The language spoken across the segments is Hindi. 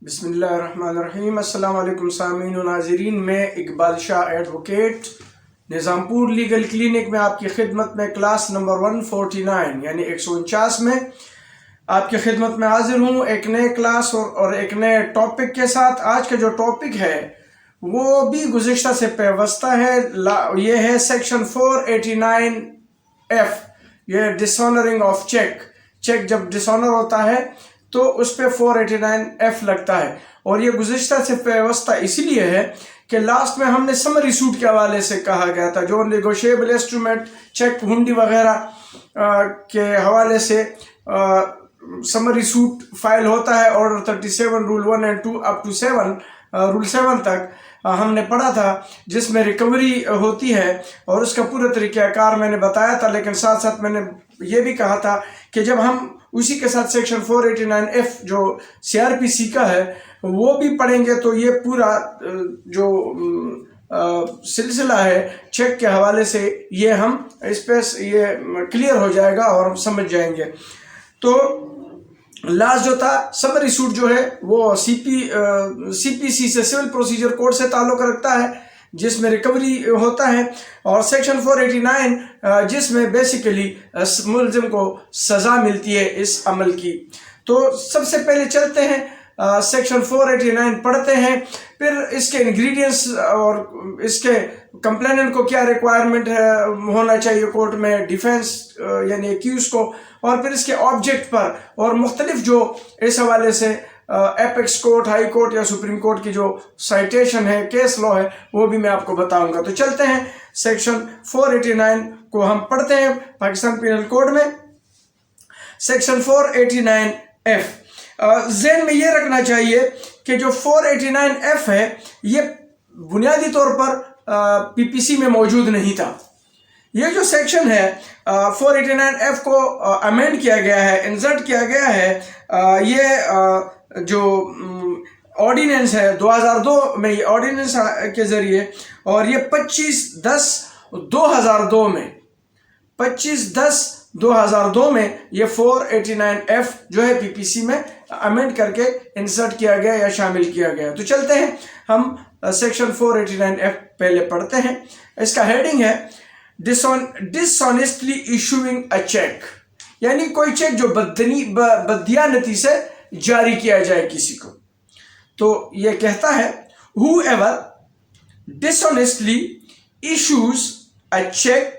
बिस्मिल्लाहिर्रहमानिर्रहीम। अस्सलाम वालेकुम सामीन व नाज़रीन। मैं Iqbal Shah advocate Nizampur legal clinic में आपकी खिदमत में क्लास नंबर 149 यानी 149 में आपकी खिदमत में हाजिर हूँ एक नए क्लास और एक नए टॉपिक के साथ। आज का जो टॉपिक है वो भी गुज़िश्ता से पेवस्ता है। ये है सेक्शन 489F, ये डिसऑनरिंग ऑफ चेक। चेक जब डिसऑनर होता है तो उस पर 489F लगता है और ये गुज़िश्ता से पेवस्ता इसलिए है कि लास्ट में हमने समरी सूट के हवाले से कहा गया था, जो नेगोशिएबल इंस्ट्रूमेंट चेक हुंडी वगैरह के हवाले से समरी सूट फाइल होता है। Order 37 rule 1 and 2 up to 7 rule 7 तक हमने पढ़ा था, जिसमें रिकवरी होती है और उसका पूरा तरीक़ाकार मैंने बताया था। लेकिन साथ साथ मैंने ये भी कहा था कि जब हम उसी के साथ सेक्शन 489F जो CRPC का है वो भी पढ़ेंगे तो ये पूरा जो सिलसिला है चेक के हवाले से ये हम इस पे ये क्लियर हो जाएगा और हम समझ जाएंगे। तो लास्ट जो था समरी सूट जो है वो CPC से सिविल प्रोसीजर कोड से ताल्लुक़ रखता है, जिसमें रिकवरी होता है, और सेक्शन 489 जिसमें बेसिकली मुल्ज़िम को सज़ा मिलती है इस अमल की। तो सबसे पहले चलते हैं सेक्शन 489 पढ़ते हैं, फिर इसके इंग्रेडिएंट्स और इसके कंप्लेनेंट को क्या रिक्वायरमेंट है होना चाहिए कोर्ट में, डिफेंस यानी एक्यूज को, और फिर इसके ऑब्जेक्ट पर और मुख्तलिफ जो इस हवाले से एपेक्स कोर्ट, हाई कोर्ट या सुप्रीम कोर्ट की जो साइटेशन है, केस लॉ है, वो भी मैं आपको बताऊंगा। तो चलते हैं सेक्शन 489 को हम पढ़ते हैं पाकिस्तान पीनल कोड में। सेक्शन 489F ज़हन में ये रखना चाहिए कि जो 489F है ये बुनियादी तौर पर PPC में मौजूद नहीं था। ये जो सेक्शन है 489F को अमेंड किया गया है, इंसर्ट किया गया है। ये जो ऑर्डिनेंस है 2002 में, ये ऑर्डिनेंस के ज़रिए, और ये 25/10/2002 में 25/10/2002 में ये 489F जो है PPC में अमेंड करके इंसर्ट किया गया या शामिल किया गया। तो चलते हैं हम सेक्शन 489F पहले पढ़ते हैं। इसका हेडिंग है डिसऑनेस्टली इशूइंग अ चेक, यानी कोई चेक जो बददियानती से जारी किया जाए किसी को। तो ये कहता है whoever dishonestly issues a check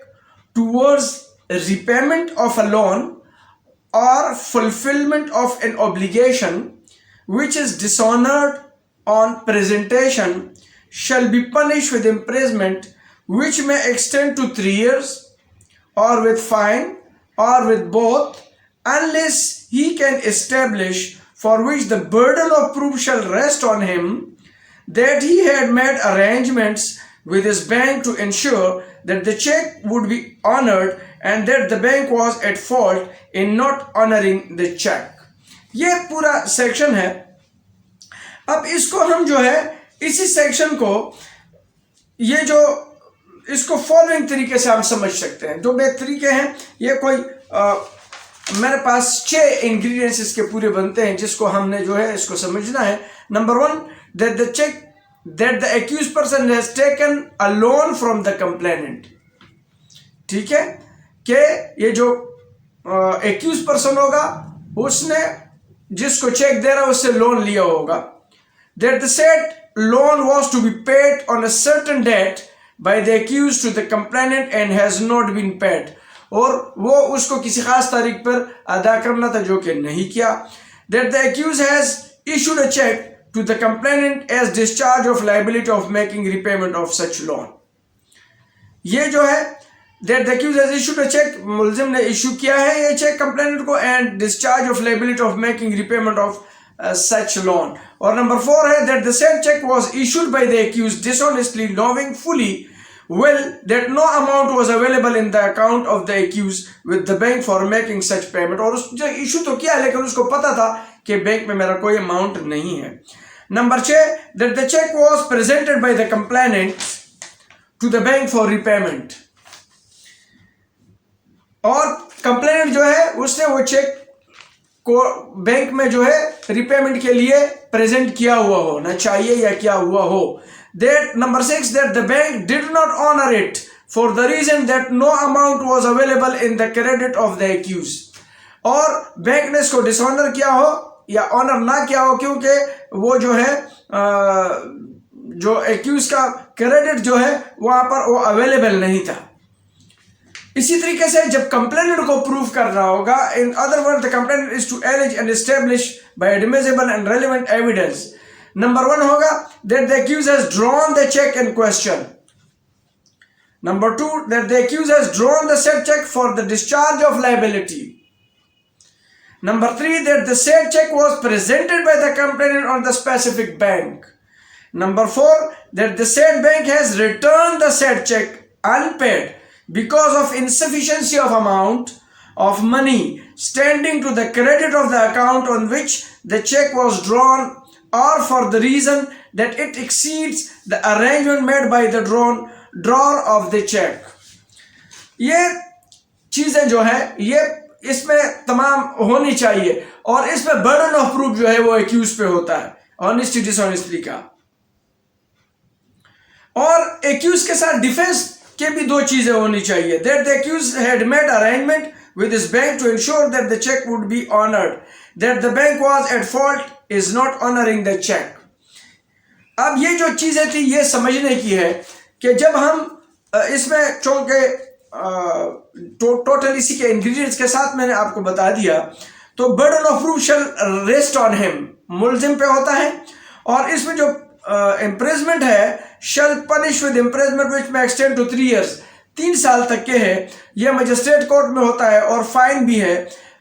towards repayment of a loan or fulfillment of an obligation which is dishonored on presentation shall be punished with imprisonment which may extend to 3 years or with fine or with both, unless he can establish, for which the burden of proof shall rest on him, that he had made arrangements with his bank to ensure that the check would be honored and that the bank was at fault in not honoring the check। ये पूरा सेक्शन है। अब इसको हम जो है इसी सेक्शन को ये जो इसको फॉलोइंग तरीके से हम समझ सकते हैं। जो तरीके हैं ये कोई मेरे पास 6 इंग्रेडिएंट्स इसके पूरे बनते हैं, जिसको हमने जो है इसको समझना है। Number 1, that the check that the accused person has taken a loan from the complainant। ठीक है कि ये जो accused person होगा उसने जिसको चेक दे रहा है उससे लोन लिया होगा। that the said loan was to be paid on a certain date by the accused to the complainant and has not been paid, और वो उसको किसी खास तारीख पर अदा करना था जो कि नहीं किया। that the accused has issued a check to the complainant as discharge of liability of making repayment of such loan। ये जो है that the accused has issued a check, मुल्जिम ने इशू किया है ये चेक कंप्लेनेंट को, and discharge of liability of making repayment of such loan। और नंबर 4 है that the said check was issued by the accused dishonestly, knowing fully well that no amount was available in the account of the accused with the bank for making such payment। और उस जो इशू तो किया लेकिन उसको पता था कि बैंक में मेरा कोई अमाउंट नहीं है। Number 6 that the check was presented by the complainant to the bank for repayment, और कंप्लेनेंट जो है उसने वो चेक को बैंक में जो है रिपेमेंट के लिए प्रेजेंट किया हुआ हो ना चाहिए या क्या हुआ हो। That number 6 that the bank did not honour it for the reason that no amount was available in the credit of the accused. और बैंक ने इसको डिसऑनर किया हो या ऑनर ना किया हो क्योंकि वो जो है जो एक्यूज का क्रेडिट जो है वहां पर वो अवेलेबल नहीं था। इसी तरीके से जब कंप्लेनेंट को प्रूव करना होगा, in other word the complainant is to allege and establish by admissible and relevant evidence. Number 1 होगा that the accused has drawn the cheque in question. Number 2 that the accused has drawn the said check for the discharge of liability. Number 3 that the said check was presented by the complainant on the specific bank. Number 4 that the said bank has returned the said check unpaid because of insufficiency of amount of money standing to the credit of the account on which the check was drawn, or for the reason that it exceeds the arrangement made by the drawer of the check. ये चीजें जो है ये इसमें तमाम होनी चाहिए और इसमें बर्डन ऑफ प्रूफ जो है वो एक्यूज पे होता है, ऑनेस्टी डिसऑनेस्टी का। और एक्यूज के साथ डिफेंस के भी 2 चीजें होनी चाहिए। That the accused had made arrangement with his bank to ensure that the cheque would be honoured, that the bank was at fault is not honouring the cheque. अब ये जो चीजें थी ये समझने की है कि जब हम इसमें चूंकि टोटल इसी के इंग्रेडिएंट्स के साथ मैंने आपको बता दिया, तो burden of proof shall rest on him, मुलजिम पे होता है। और इसमें जो इम्प्रिजमेंट है shall punish with imprisonment which may extend to 3 years, 3 साल तक के है। यह मजिस्ट्रेट कोर्ट में होता है और फाइन भी है।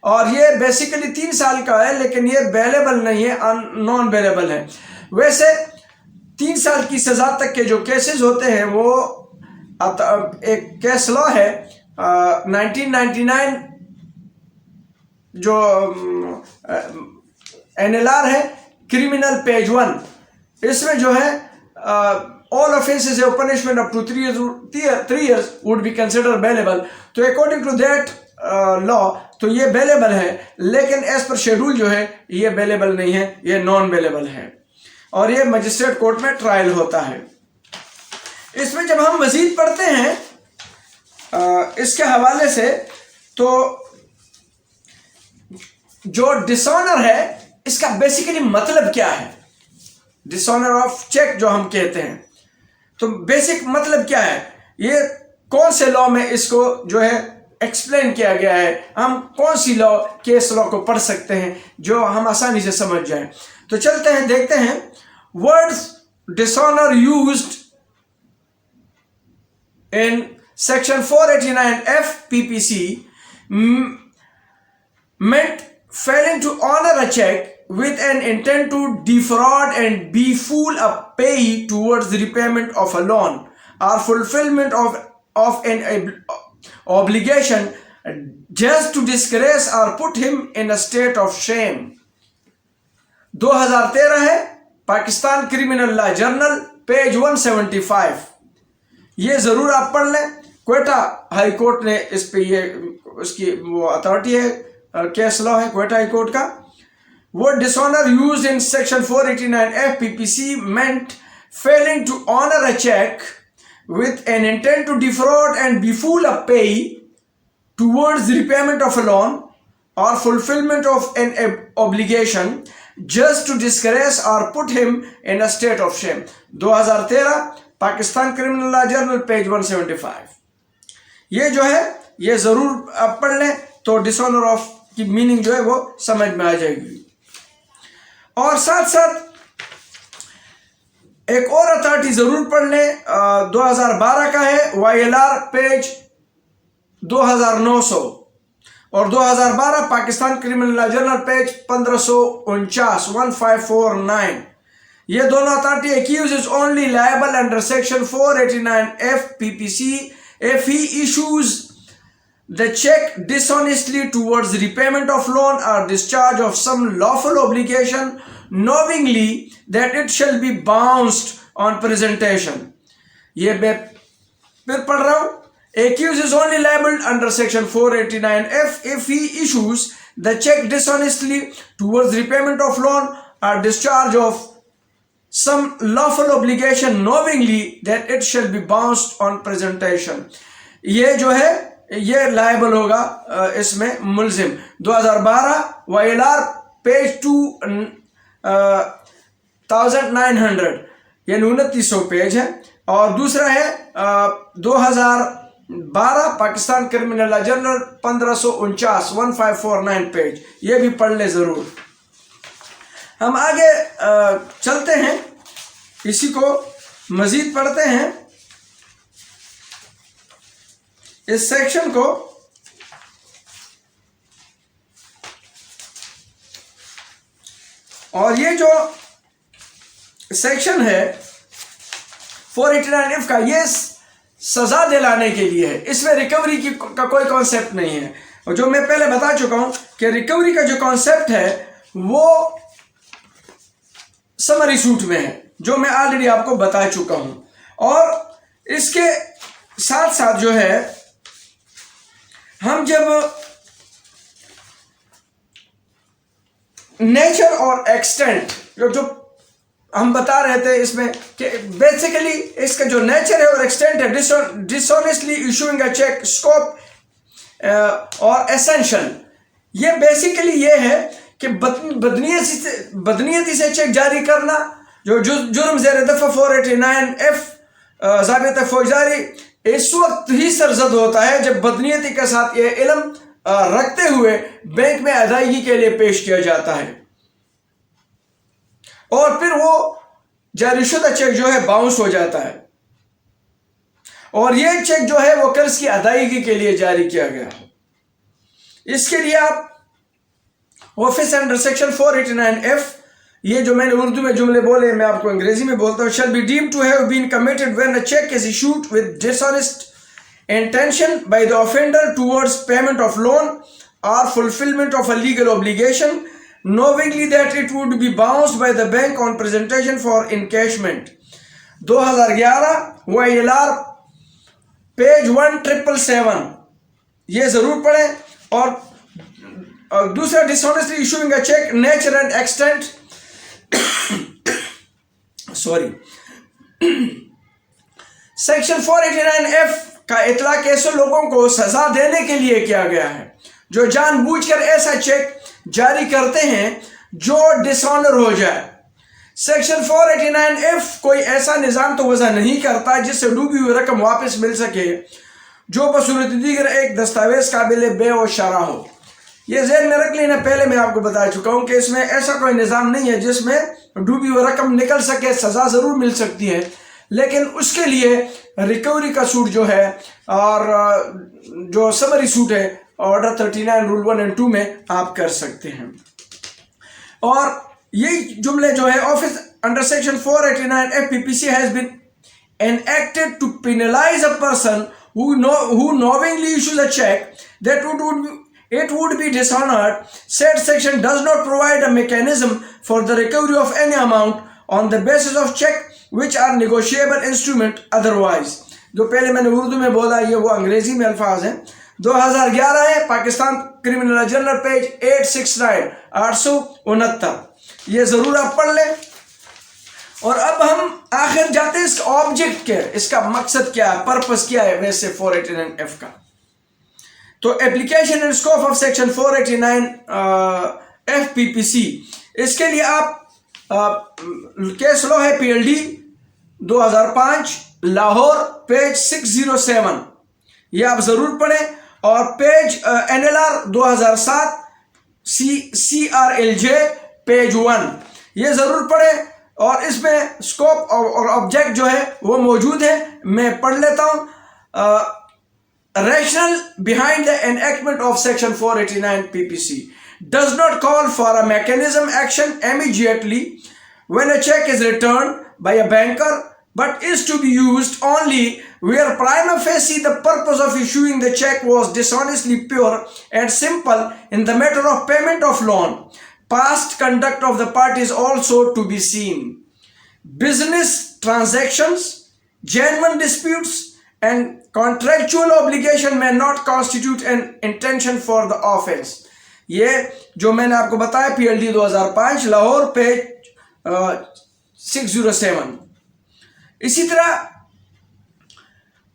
और ये बेसिकली 3 साल का है लेकिन ये बेलेबल नहीं है, नॉन बेलेबल है। वैसे 3 साल की सजा तक के जो केसेस होते हैं वो एक केस लॉ है 1999 जो NLR है क्रिमिनल पेज 1, इसमें जो है ऑल ऑफेंसेस है punishment up to 3 years would be consider bailable. तो अकॉर्डिंग टू दैट लॉ तो ये बेलेबल है, लेकिन एज पर शेड्यूल जो है ये बेलेबल नहीं है, ये नॉन बेलेबल है और ये मजिस्ट्रेट कोर्ट में ट्रायल होता है। इसमें जब हम मजीद पढ़ते हैं इसके हवाले से, तो जो डिसऑनर है इसका बेसिकली मतलब क्या है, डिसऑनर ऑफ चेक जो हम कहते हैं, तो बेसिक मतलब क्या है, ये कौन से लॉ में इसको जो है एक्सप्लेन किया गया है, हम कौन सी लॉ केस लॉ को पढ़ सकते हैं जो हम आसानी से समझ जाएं। तो चलते हैं देखते हैं। Words dishonour used in section 489F PPC meant failing to honor a check with an intent to defraud and befool a payee towards the repayment of a loan or fulfillment of an obligation just to disgrace or put him in a state of shame। 2013 है, Pakistan criminal law journal page 175। ये जरूर आप पढ़ लें। क्वेटा हाई कोर्ट ने इस पे ये उसकी वो अथॉरिटी है, केस लॉ है क्वेटा हाई कोर्ट का। Word dishonor used in section 489F PPC meant failing to honor a check with an intent to defraud and befool a payee towards the repayment of a loan or fulfillment of an obligation just to disgrace or put him in a state of shame। 2013 Pakistan criminal law journal page 175। ये जो है ये जरूर आप पढ़ लें तो डिसऑनर ऑफ की मीनिंग जो है वो समझ में आ जाएगी। और साथ साथ एक और अथॉरिटी जरूर पढ़ लें, 2012 का है YLR पेज 2900 और 2012 Pakistan criminal law journal page 1549 1549। ये दोनों authority accused is only liable under section 489F PPC if he issues the check dishonestly towards repayment of loan or discharge of some lawful obligation knowingly that it shall be bounced on presentation। ये मैं फिर पढ़ रहा हूं Accused is only liable under section 489F if he issues the check dishonestly towards repayment of loan or discharge of some lawful obligation knowingly that it shall be bounced on presentation. ये जो है ये लायबल होगा इसमें मुलजिम। 2012 YLR पेज 2900 ये 2900 पेज है। और दूसरा है 2012 Pakistan criminal law general 1549 page, ये भी पढ़ ले जरूर। हम आगे चलते हैं, इसी को मजीद पढ़ते हैं इस सेक्शन को। और ये जो सेक्शन है 489F का, ये सजा दिलाने के लिए है, इसमें रिकवरी का कोई कॉन्सेप्ट नहीं है। और जो मैं पहले बता चुका हूं कि रिकवरी का जो कॉन्सेप्ट है वो समरी सूट में है, जो मैं ऑलरेडी आपको बता चुका हूं। और इसके साथ साथ जो है हम जब नेचर और एक्सटेंट जो हम बता रहे थे इसमें कि बेसिकली इसका जो नेचर है और एक्सटेंट है, dishonestly issuing a check, scope और एसेंशियल, ये बेसिकली ये है कि बदनीयती से चेक जारी करना, जो जुर्म ज़ेर दफ़ा 489F ज़ाबिता फौजदारी इस वक्त ही सरजद होता है जब बदनीयती के साथ ये इल्म रखते हुए बैंक में अदायगी के लिए पेश किया जाता है और फिर वो जारीशुदा चेक जो है बाउंस हो जाता है और ये चेक जो है वो कर्ज की अदायगी के लिए जारी किया गया है। इसके लिए आप ऑफिस अंडर सेक्शन 489F, ये जो मैंने उर्दू में जुमले बोले मैं आपको अंग्रेजी में बोलता हूँ, shall be deemed to have been committed when a check is issued with dishonest intention by the offender towards payment of loan or fulfillment of a legal obligation, knowingly that it would be bounced by the bank on presentation for encashment। 2011 YLR page 1777, ये जरूर पढ़ें। और दूसरा dishonestly issuing a cheque, nature and extent section 489F का इतलाक ऐसे लोगों को सजा देने के लिए किया गया है जो जानबूझकर ऐसा चेक जारी करते हैं जो डिसऑनर हो जाए। सेक्शन 489F कोई ऐसा निज़ाम तो वज़ा नहीं करता जिससे डूबी हुई रकम वापस मिल सके जो बसूरत दीगर एक दस्तावेज काबिल बे और शरा हो। ये ज़हन में रख लेना, पहले मैं आपको बता चुका हूँ कि इसमें ऐसा कोई निज़ाम नहीं है जिसमें डूबी हुई रकम निकल सके, सज़ा ज़रूर मिल सकती है, लेकिन उसके लिए रिकवरी का सूट जो है और जो समरी सूट है ऑर्डर 39 रूल 1 and 2 में आप कर सकते हैं। और ये जुमले जो है offence under section 489 FPPC has been enacted to penalize a person who knowingly issues a check that it would be dishonored. Said section does not provide a mechanism for the recovery of any amount on the basis of check which are negotiable instrument otherwise। जो पहले मैंने उर्दू में बोला ये वो अंग्रेजी में अल्फाज हैं। 2011 है Pakistan criminal law general page 869 869, ये जरूर आप पढ़ लें। और अब हम आखिर जाते हैं इसका ऑब्जेक्ट क्या है, इसका मकसद क्या है, पर्पस क्या है वैसे 489F का। तो application and scope of section 489 FPPC, इसके लिए आप केस लॉ है PLD 2005 लाहौर पेज 607, ये आप जरूर पढ़ें। और पेज NLR 2007 CRLJ पेज 1, ये जरूर पढ़ें। और इसमें स्कोप और ऑब्जेक्ट जो है वो मौजूद है, मैं पढ़ लेता हूं। Rationale behind the enactment of section 489 PPC does not call for a mechanism action immediately when a check is returned by a banker, but is to be used only where prima facie the purpose of issuing the check was dishonestly pure and simple in the matter of payment of loan. Past conduct of the parties also to be seen. Business transactions, genuine disputes, and contractual obligation में not constitute an intention for the offence. ये जो मैंने आपको बताया PLD 2005 लाहौर पेज 607। इसी तरह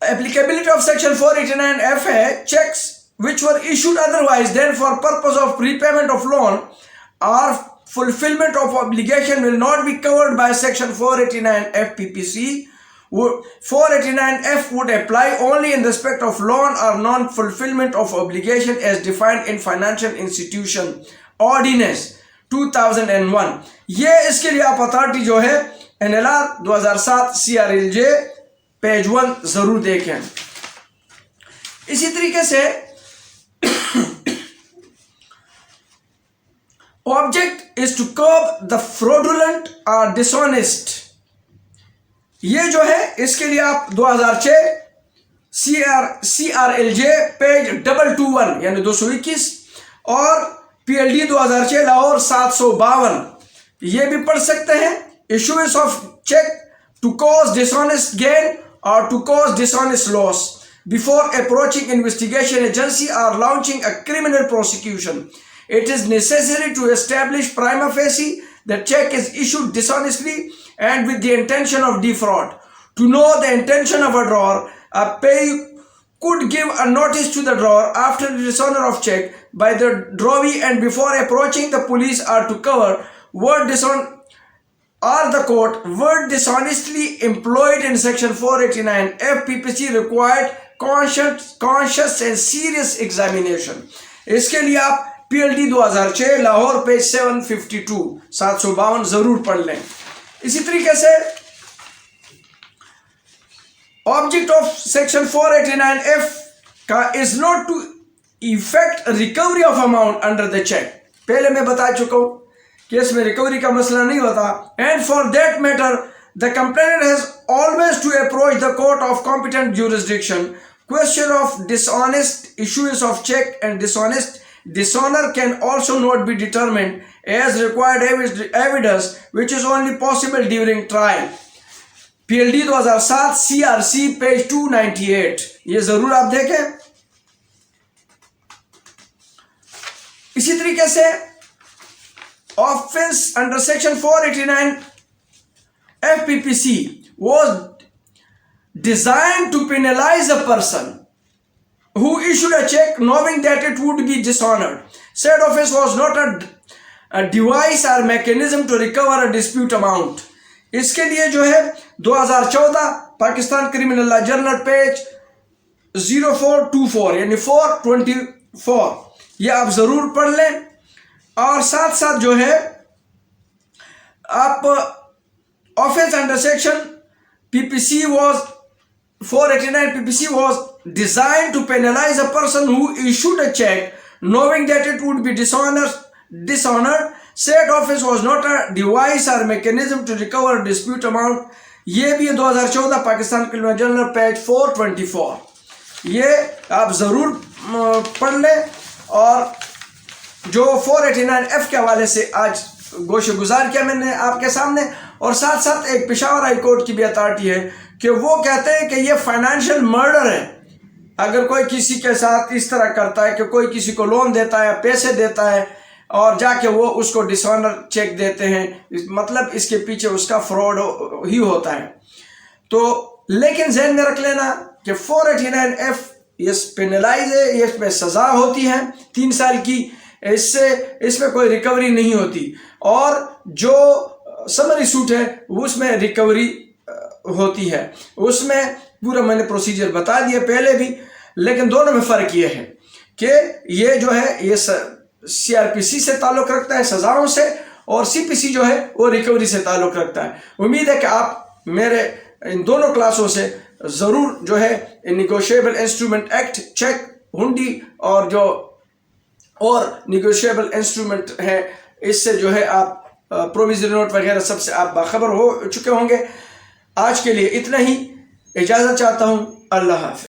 एप्लीकेबिलिटी ऑफ सेक्शन 489F है, checks which were issued otherwise than for purpose of prepayment of loan or fulfillment of obligation will not be covered by section 489F PPC. 489F would apply only in respect of loan or non-fulfillment of obligation as defined in Financial Institution Ordinance 2001। ये इसके लिए आप अथॉरिटी जो है NLR 2007 CRLJ पेज 1 जरूर देखें। इसी तरीके से object is to curb the fraudulent और डिसऑनेस्ट। ये जो है इसके लिए आप 2006 CRLJ पेज 221 यानी 221 और PLD 2006 लाहौर 752 ये भी पढ़ सकते हैं। Issuance of cheque to cause dishonest gain or to cause dishonest loss before approaching investigation agency or launching a criminal prosecution. It is necessary to establish prima facie that check is issued dishonestly and with the intention of defraud. To know the intention of a drawer, a payee could give a notice to the drawer after the dishonor of check by the drawee and before approaching the police or to cover word dishonor or the court word dishonestly employed in section 489F PPC required conscious and serious examination। इसके लिए आप PLD 2006 लाहौर पेज 752 जरूर पढ़ लें। इसी तरीके से ऑब्जेक्ट ऑफ सेक्शन 489F का is not to effect recovery of amount under the cheque. पहले मैं बता चुका हूं केस में रिकवरी का मसला नहीं होता। And for that matter the complainant has always to approach the court of competent jurisdiction. Question of dishonest issuance of cheque and dishonest dishonor can also not be determined as required evidence which is only possible during trial। PLD 2007 CRC page 298 ये जरूर आप देखें। इसी तरीके से offense under section 489 FPPC was designed to penalize a person who issued a check knowing that it would be dishonored. Said offense was not a device or mechanism to recover a dispute amount। इसके लिए जो है 2014 Pakistan criminal law journal page 0424 यानी 424 ये आप जरूर पढ़ लें। और साथ साथ जो है आप offence under section PPC was 489 PPC was designed to penalize a person who issued a check knowing that it would be dishonored। Said offense was not a device or mechanism to recover dispute amount। ये भी 2014 पाकिस्तान क्रिमिनल जर्नल पेज 424 ये आप जरूर पढ़ लें। और जो 489F के हवाले से आज गोशे गुजार किया मैंने आपके सामने, और साथ साथ एक पेशावर हाई कोर्ट की भी अथॉरिटी है कि वो कहते हैं कि ये फाइनेंशियल मर्डर है। अगर कोई किसी के साथ इस तरह करता है कि कोई किसी को लोन देता है, पैसे देता है और जाके वो उसको डिसऑनर चेक देते हैं, मतलब इसके पीछे उसका फ्रॉड ही होता है। तो लेकिन ज़हन में रख लेना कि 489F ये पेनलाइज है, ये इसमें सज़ा होती है 3 साल की, इसमें कोई रिकवरी नहीं होती। और जो समरी सूट है उसमें रिकवरी होती है, उसमें पूरा मैंने प्रोसीजर बता दिया पहले भी। लेकिन दोनों में फ़र्क ये है कि ये जो है ये CRPC से ताल्लुक़ रखता है सज़ाओं से, और CPC जो है वो रिकवरी से ताल्लुक़ रखता है। उम्मीद है कि आप मेरे इन दोनों क्लासों से ज़रूर जो है निगोशिएबल इंस्ट्रूमेंट एक्ट, चेक, हुंडी और जो और निगोशिएबल इंस्ट्रूमेंट है इससे जो है आप प्रोविजनल नोट वगैरह सबसे आप बाखबर हो चुके होंगे। आज के लिए इतना ही, इजाज़त चाहता हूँ। अल्लाह हाफ़िज़।